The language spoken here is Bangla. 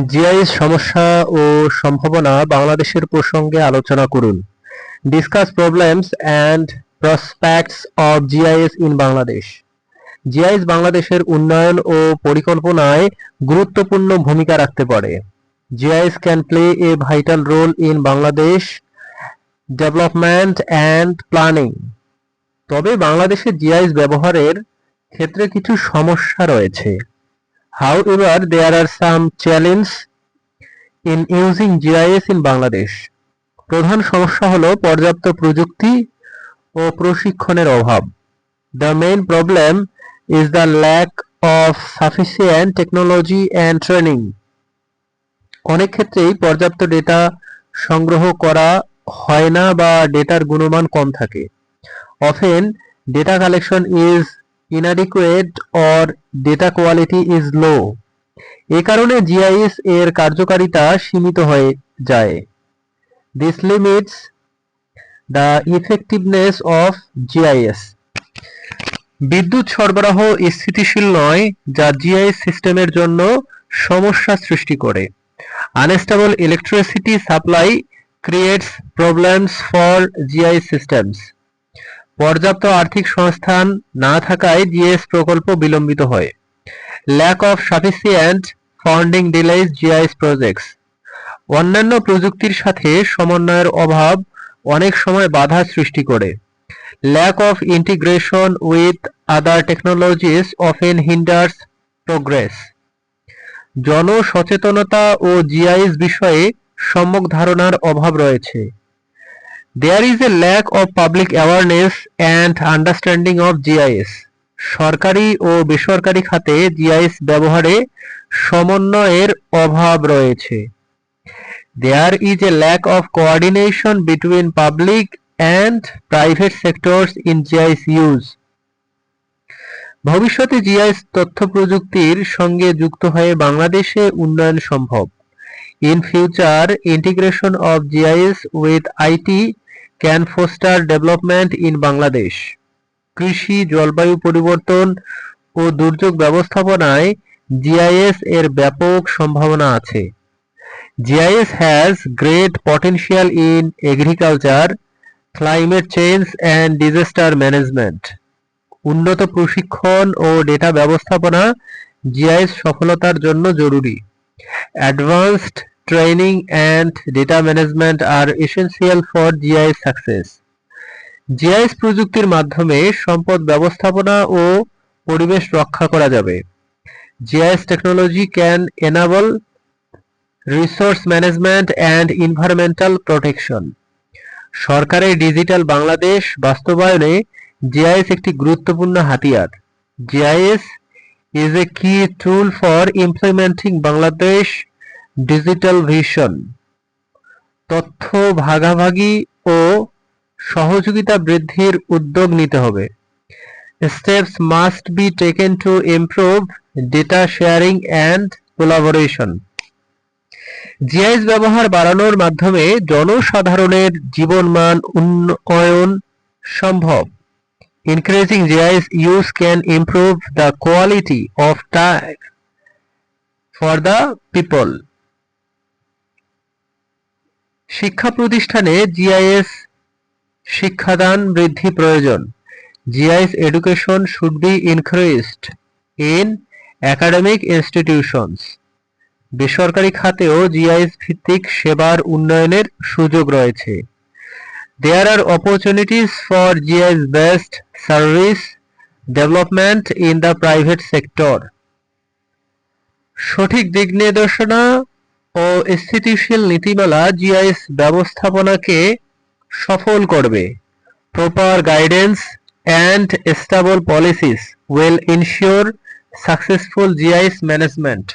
জিআইএস সমস্যা ও সম্ভাবনা বাংলাদেশের প্রসঙ্গে আলোচনা করুন। Discuss problems and prospects of GIS in Bangladesh. GIS বাংলাদেশের উন্নয়ন ও পরিকল্পনায় গুরুত্বপূর্ণ ভূমিকা রাখতে পারে। GIS can play a vital role in Bangladesh development and planning. তবে বাংলাদেশে জিআইএস ব্যবহারের ক্ষেত্রে কিছু সমস্যা রয়েছে। However, there are some challenges in using GIS in Bangladesh. প্রধান সমস্যা হলো পর্যাপ্ত প্রযুক্তি ও প্রশিক্ষণের অভাব। The main problem is the lack of sufficient technology and training. অনেক ক্ষেত্রেই পর্যাপ্ত ডেটা সংগ্রহ করা হয় না বা ডেটার গুণমান কম থাকে। Often, data collection is inadequate or data quality is low. এ কারণে জিআইএস এর কার্যকারিতা সীমিত হয়ে যায়। This limits the effectiveness of GIS. বিদ্যুৎ সরবরাহ স্থিতিশীল নয়, যা জিআইএস সিস্টেমের জন্য সমস্যা সৃষ্টি করে। Unstable electricity supply creates problems for GIS systems. পর্যাপ্ত আর্থিক সংস্থান না থাকায় জিআইএস প্রকল্প বিলম্বিত হয়। Lack of sufficient funding delays GIS projects. অন্যান্য প্রযুক্তির সাথে সমন্বয়ের অভাব অনেক সময় বাধা সৃষ্টি করে। Lack of integration with other technologies often hinders progress. জনসচেতনতা ও জিআইএস বিষয়ে সম্যক ধারণার অভাব রয়েছে। There is a lack of public awareness and understanding of GIS. সরকারি ও বেসরকারি খাতে জিআইএস ব্যবহারে সমন্বয়ের অভাব রয়েছে। There is a lack of coordination between public and private sectors in GIS use. ভবিষ্যতে জিআইএস তথ্য প্রযুক্তির সঙ্গে যুক্ত হয়ে বাংলাদেশে উন্নয়ন সম্ভব। In future, integration of GIS with IT can foster development in Bangladesh. কৃষি, জলবায়ু পরিবর্তন ও দুর্যোগ ব্যবস্থাপনায় জিআইএস এর ব্যাপক সম্ভাবনা আছে। GIS has great potential in agriculture, climate change and disaster management. উন্নত প্রশিক্ষণ ও ডেটা ব্যবস্থাপনা জিআইএস সফলতার জন্য জরুরি। Advanced training and data management are essential for GIS success. GIS প্রযুক্তির মাধ্যমে সম্পদ ব্যবস্থাপনা ও পরিবেশ রক্ষা করা যাবে। GIS technology can enable resource management and environmental protection. সরকারের ডিজিটাল বাংলাদেশ বাস্তবায়নে জিআইএস একটি গুরুত্বপূর্ণ হাতিয়ার। GIS is a key tool for implementing Bangladesh digital vision. তথ্য ভাগাভাগি ও সহযোগিতা বৃদ্ধির উদ্যোগ নিতে হবে। Steps must be taken to improve data sharing and collaboration. GIS ব্যবহার বাড়ানোর মাধ্যমে জনসাধারণের জীবনমান উন্নয়ন সম্ভব। Increasing GIS use can improve the quality of life for the people. শিক্ষা প্রতিষ্ঠানে জিআইএস শিক্ষাদান বৃদ্ধি প্রয়োজন। GIS education should be increased in academic institutions. বেসরকারি খাতেও জিআইএস ভিত্তিক সেবার উন্নয়নের সুযোগ রয়েছে। There are opportunities for GIS-based service development in the private sector. সঠিক দিক নির্দেশনা ও স্থিতিশীল নীতিমালা জিআইএস ব্যবস্থাপনাকে সফল করবে। Proper guidance and stable policies will ensure successful GIS management.